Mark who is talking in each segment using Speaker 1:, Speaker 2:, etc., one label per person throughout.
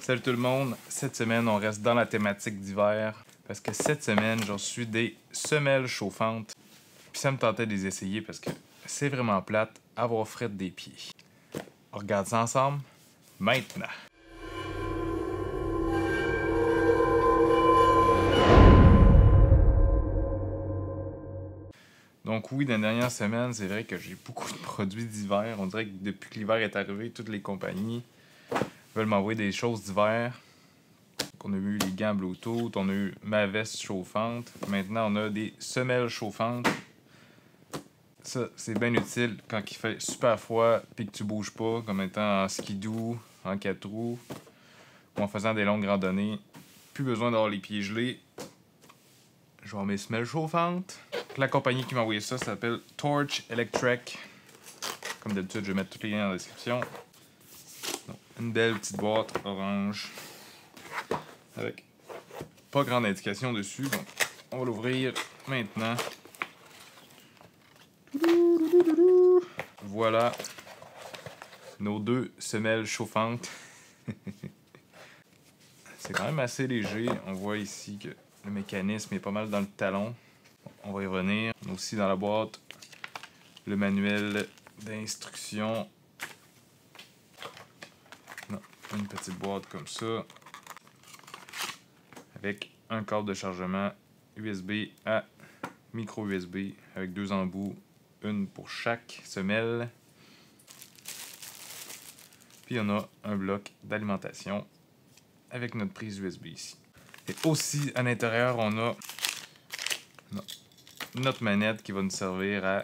Speaker 1: Salut tout le monde, cette semaine on reste dans la thématique d'hiver parce que cette semaine j'ai reçu des semelles chauffantes puis ça me tentait de les essayer parce que c'est vraiment plate avoir fret des pieds. On regarde ça ensemble maintenant. Donc oui, dans les dernières semaines, c'est vrai que j'ai beaucoup de produits d'hiver. On dirait que depuis que l'hiver est arrivé, toutes les compagnies veulent m'envoyer des choses d'hiver. On a eu les gants Bluetooth, on a eu ma veste chauffante. Maintenant, on a des semelles chauffantes. Ça, c'est bien utile quand il fait super froid et que tu bouges pas, comme étant en skidoo, en 4 roues ou en faisant des longues randonnées. Plus besoin d'avoir les pieds gelés. Je vais avoir mes semelles chauffantes. La compagnie qui m'a envoyé ça s'appelle Torch Electric. Comme d'habitude, je vais mettre tous les liens dans la description. Donc, une belle petite boîte orange avec pas grande indication dessus. Donc, on va l'ouvrir maintenant. Voilà nos deux semelles chauffantes. C'est quand même assez léger. On voit ici que le mécanisme est pas mal dans le talon. On va y revenir. On a aussi dans la boîte le manuel d'instruction. Une petite boîte comme ça. Avec un câble de chargement USB à micro USB avec deux embouts, une pour chaque semelle. Puis on a un bloc d'alimentation avec notre prise USB ici. Et aussi à l'intérieur, on a notre manette qui va nous servir à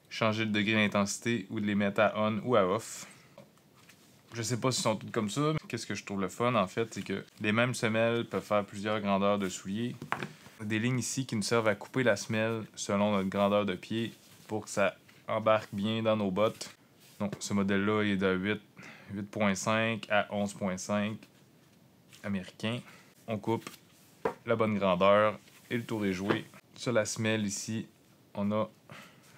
Speaker 1: changer le degré d'intensité ou de les mettre à on ou à off. Je sais pas si sont toutes comme ça, mais qu'est-ce que je trouve le fun en fait, c'est que les mêmes semelles peuvent faire plusieurs grandeurs de souliers. Des lignes ici qui nous servent à couper la semelle selon notre grandeur de pied pour que ça embarque bien dans nos bottes. Donc ce modèle-là est de 8.5 à 11.5 américain. On coupe la bonne grandeur et le tour est joué. Sur la semelle ici, on a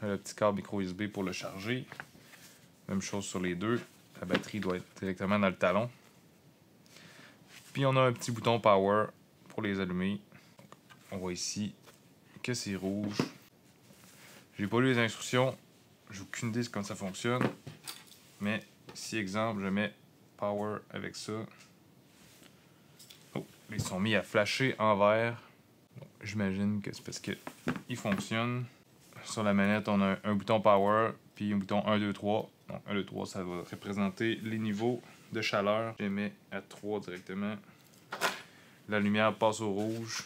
Speaker 1: le petit câble micro USB pour le charger. Même chose sur les deux. La batterie doit être directement dans le talon. Puis on a un petit bouton power pour les allumer. On voit ici que c'est rouge. J'ai pas lu les instructions. J'ai aucune idée de comment ça fonctionne. Mais si exemple je mets power avec ça. Oh, ils sont mis à flasher en vert. Bon, j'imagine que c'est parce qu'ils fonctionnent. Sur la manette, on a un bouton power, puis un bouton 1, 2, 3. Donc 1, 2, 3, ça va représenter les niveaux de chaleur. Je les mets à 3 directement. La lumière passe au rouge.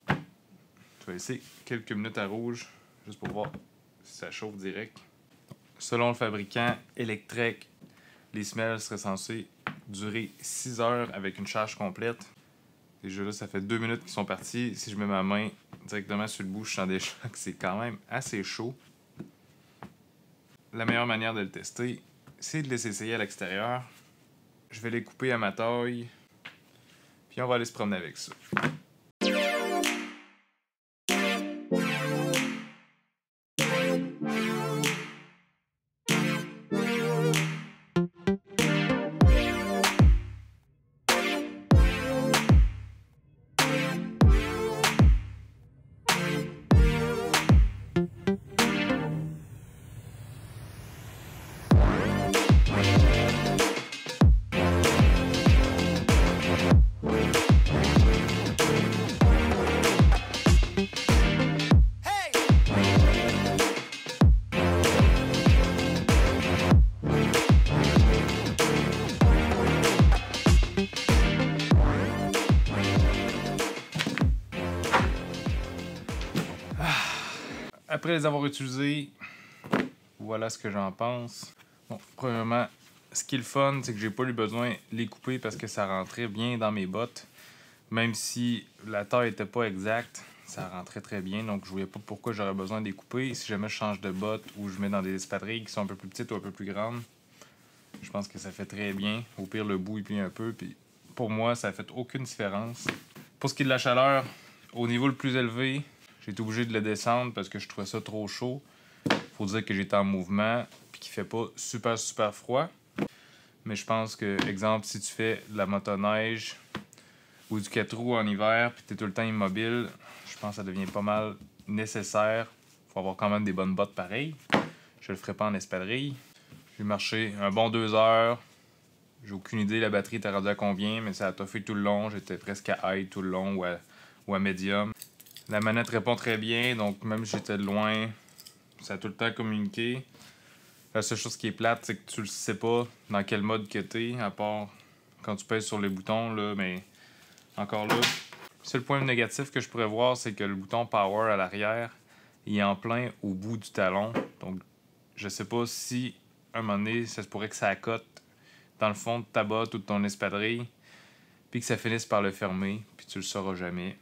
Speaker 1: Je vais laisser quelques minutes à rouge, juste pour voir si ça chauffe direct. Selon le fabricant électrique, les semelles seraient censées durer 6 heures avec une charge complète. Déjà là, ça fait 2 minutes qu'ils sont partis. Si je mets ma main directement sur le bout, je sens déjà que c'est quand même assez chaud. La meilleure manière de le tester, c'est de les essayer à l'extérieur. Je vais les couper à ma taille, puis on va aller se promener avec ça. Après les avoir utilisés, voilà ce que j'en pense. Bon, premièrement, ce qui est le fun, c'est que j'ai pas eu besoin de les couper parce que ça rentrait bien dans mes bottes. Même si la taille était pas exacte, ça rentrait très bien. Donc je voyais pas pourquoi j'aurais besoin de les couper. Si jamais je change de bottes ou je mets dans des espadrilles qui sont un peu plus petites ou un peu plus grandes, je pense que ça fait très bien. Au pire, le bout il plie un peu. Puis pour moi, ça fait aucune différence. Pour ce qui est de la chaleur, au niveau le plus élevé, j'ai été obligé de le descendre parce que je trouvais ça trop chaud. Faut dire que j'étais en mouvement puis qu'il fait pas super froid. Mais je pense que, exemple, si tu fais de la motoneige ou du 4 roues en hiver puis tu es tout le temps immobile, je pense que ça devient pas mal nécessaire. Faut avoir quand même des bonnes bottes pareilles. Je le ferai pas en espadrille. J'ai marché un bon 2 heures. J'ai aucune idée la batterie était rendue à combien, mais ça a toffé tout le long. J'étais presque à high tout le long ou à medium. La manette répond très bien, donc même si j'étais de loin, ça a tout le temps communiqué. La seule chose qui est plate, c'est que tu le sais pas dans quel mode que t'es, à part quand tu pèses sur les boutons, là, mais encore là. Le seul point négatif que je pourrais voir, c'est que le bouton Power à l'arrière, il est en plein au bout du talon. Donc, je sais pas si, à un moment donné, ça se pourrait que ça accote dans le fond de ta botte ou de ton espadrille, puis que ça finisse par le fermer, puis tu le sauras jamais.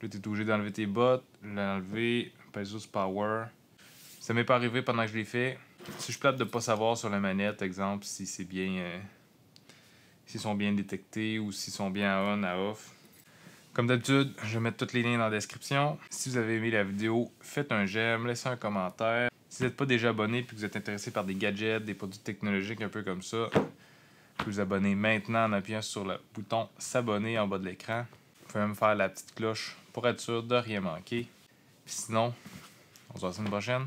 Speaker 1: Là, t'es obligé d'enlever tes bottes, l'enlever, pèse sur Power. Ça m'est pas arrivé pendant que je l'ai fait. Si je suis plate de pas savoir sur la manette, exemple, si c'est bien. S'ils sont bien détectés ou s'ils sont bien à on, à off. Comme d'habitude, je vais mettre toutes les liens dans la description. Si vous avez aimé la vidéo, faites un j'aime, laissez un commentaire. Si vous n'êtes pas déjà abonné et que vous êtes intéressé par des gadgets, des produits technologiques un peu comme ça, vous vous abonnez maintenant en appuyant sur le bouton s'abonner en bas de l'écran. Vous pouvez même faire la petite cloche pour être sûr de rien manquer. Puis sinon, on se voit la semaine prochaine.